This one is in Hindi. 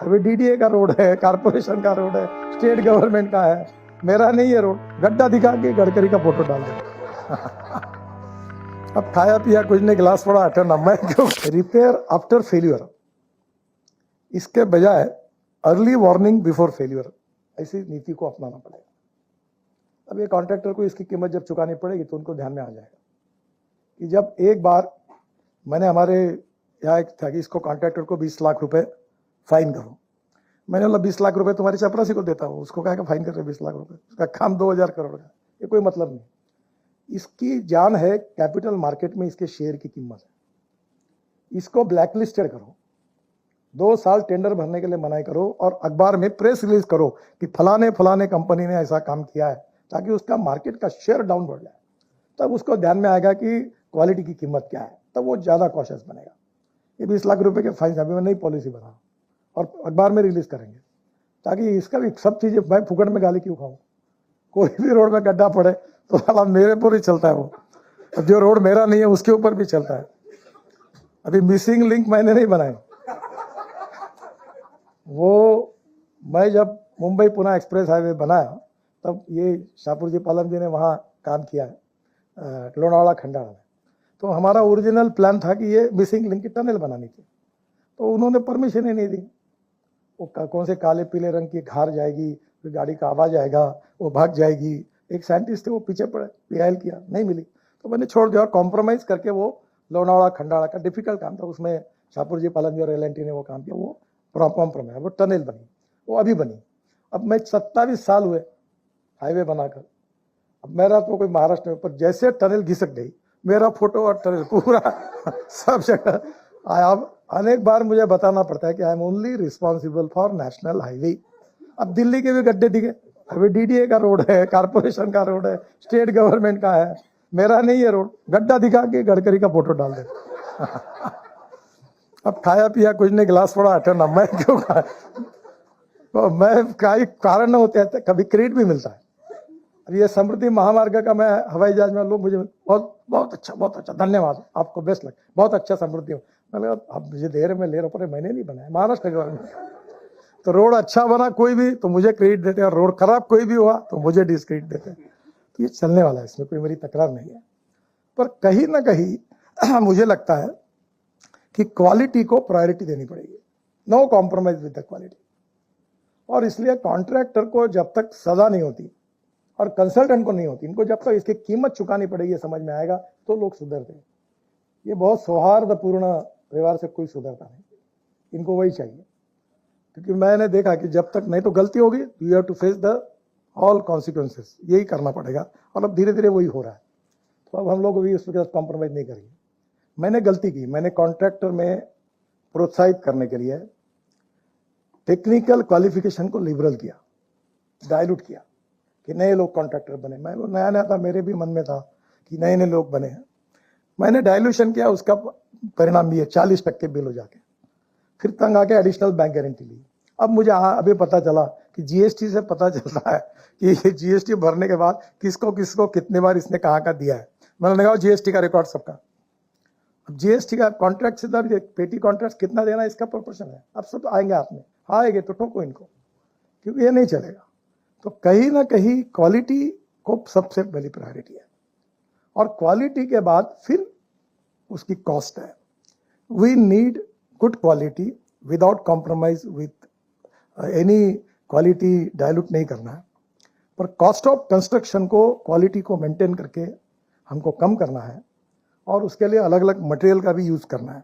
अभी डीडीए का रोड है, कारपोरेशन का रोड है, स्टेट गवर्नमेंट का है, मेरा नहीं है रोड। गड्ढा दिखा के गडकरी का फोटो डाल दे। अब खाया पिया कुछ नहीं, गिलास पड़ा हटा ना, मैं क्यों। रिपेयर आफ्टर फेल्यूर, इसके बजाय अर्ली वार्निंग बिफोर फेल्यूर, ऐसी नीति को अपनाना पड़ेगा। अब ये कॉन्ट्रैक्टर को इसकी कीमत जब चुकानी पड़ेगी तो उनको ध्यान में आ जाएगा कि जब एक बार मैंने हमारे यहाँ एक था कि इसको कॉन्ट्रैक्टर को 20 लाख रुपए फाइन करो। मैंने बोला 20 लाख रुपए तुम्हारी चपरासी को देता हूँ, उसको कहा कि फाइन कर रहे 20 लाख रुपए, उसका काम 2000 करोड़ का, ये कोई मतलब नहीं। इसकी जान है कैपिटल मार्केट में इसके शेयर की कीमत है। इसको ब्लैकलिस्टेड करो, 2 साल टेंडर भरने के लिए मनाई करो और अखबार में प्रेस रिलीज करो कि फलाने फलाने कंपनी ने ऐसा काम किया है, ताकि उसका मार्केट का शेयर डाउन बढ़ जाए। तब उसको ध्यान में आएगा कि क्वालिटी की कीमत क्या है, तब वो ज्यादा कॉशियस बनेगा। ये 20 लाख रुपए के फाइन अभी मैं नई पॉलिसी बना और अखबार में रिलीज करेंगे, ताकि इसका भी सब चीजें, मैं फुकट में गाली क्यों खाऊं। कोई भी रोड में गड्ढा पड़े तो साला मेरे पर ही चलता है वो, जो रोड मेरा नहीं है उसके ऊपर भी चलता है। अभी मिसिंग लिंक मैंने नहीं बनाए, वो मैं जब मुंबई पुणे एक्सप्रेस हाईवे बनाया तब ये शाहपुर जी पालम जी ने वहाँ काम किया है लोनावाड़ा खंडाला में। तो हमारा ओरिजिनल प्लान था कि ये मिसिंग लिंक की टनल बनानी थी, तो उन्होंने परमिशन ही नहीं दी। वो कौन से काले पीले रंग की घार जाएगी, फिर गाड़ी का आवाज आएगा, वो भाग जाएगी। एक साइंटिस्ट थे, वो पीछे पड़े, पीआईएल किया, नहीं मिली, तो मैंने छोड़ दिया और कॉम्प्रोमाइज करके वो लोनावाड़ा खंडाला का डिफिकल्ट काम था, उसमें शाहपुर जी पालम जी और एल&टी ने वो काम किया, वो कॉम्प्रोमाइज, वो टनल बनी, वो अभी बनी। अब मैं 27 साल हुए हाईवे बनाकर, अब मेरा तो कोई महाराष्ट्र में, पर जैसे टनल घिसक गई मेरा फोटो और टनल पूरा सब जगह आया। अब अनेक बार मुझे बताना पड़ता है कि I am only responsible for national highway. अब दिल्ली के भी गड्ढे दिखे, अभी डीडीए का रोड है, कारपोरेशन का रोड है, स्टेट गवर्नमेंट का है, मेरा नहीं है रोड। गड्ढा दिखा के गडकरी का फोटो डाल दे। अब खाया पिया कुछ नहीं, गिलास पड़ा हटा ना, मैं क्यों खाया। तो मैं कई कारण न होते हैं, कभी क्रेडिट भी मिलता है। अब ये समृद्धि महामार्ग का मैं हवाई जहाज में, लोग मुझे बहुत अच्छा धन्यवाद, आपको बेस्ट लग, बहुत अच्छा समृद्धि। मैंने कहा अब मुझे दे रहे, मैं ले रहा हूँ, मैंने नहीं बनाया, महाराष्ट्र गवर्नमेंट। तो रोड अच्छा बना कोई भी तो मुझे क्रेडिट देते हैं, और रोड खराब कोई भी हुआ तो मुझे डिसक्रेडिट देते हैं। तो ये चलने वाला है, इसमें कोई मेरी तकरार नहीं है। पर कहीं ना कहीं मुझे लगता है कि क्वालिटी को प्रायोरिटी देनी पड़ेगी, no compromise with the quality. और इसलिए कॉन्ट्रैक्टर को जब तक सजा नहीं होती और कंसल्टेंट को नहीं होती, इनको जब तक इसकी कीमत चुकानी पड़ेगी, समझ में आएगा तो लोग सुधरते हैं। ये बहुत सौहार्दपूर्ण व्यवहार से कोई सुधरता नहीं, इनको वही चाहिए। क्योंकि मैंने देखा कि जब तक नहीं तो गलती होगी, you have to face the all consequences, यही करना पड़ेगा। और अब धीरे धीरे वही हो रहा है, तो अब हम लोग भी उसके साथ कॉम्प्रोमाइज नहीं करेंगे। मैंने गलती की, मैंने कॉन्ट्रैक्टर में प्रोत्साहित करने के लिए टेक्निकल क्वालिफिकेशन को लिबरल किया, डायलूट किया कि नए लोग कॉन्ट्रैक्टर बने। मैं वो नया नया था, मेरे भी मन में था कि नए नए लोग बने हैं। मैंने डायल्यूशन किया, उसका परिणाम भी है 40% बिल हो जाके, फिर तंग आके एडिशनल बैंक गारंटी ली। अब मुझे अभी पता चला कि जीएसटी से पता चलता है कि ये जीएसटी भरने के बाद किसको किसको कितने बार इसने कहाँ का दिया है। मैंने कहा जीएसटी का रिकॉर्ड सबका। अब जीएसटी का कॉन्ट्रैक्ट से पेटी कॉन्ट्रैक्ट कितना देना, इसका प्रोपोर्शन है। अब सब आएंगे हाथ में, आएंगे तो ठोको इनको, क्योंकि ये नहीं चलेगा। तो कहीं ना कहीं क्वालिटी को सबसे पहली प्रायोरिटी है, और क्वालिटी के बाद फिर उसकी कॉस्ट है। We need good quality without compromise with any quality, dilute नहीं करना है। पर कॉस्ट ऑफ कंस्ट्रक्शन को, क्वालिटी को मेंटेन करके हमको कम करना है, और उसके लिए अलग अलग मटेरियल का भी यूज करना है।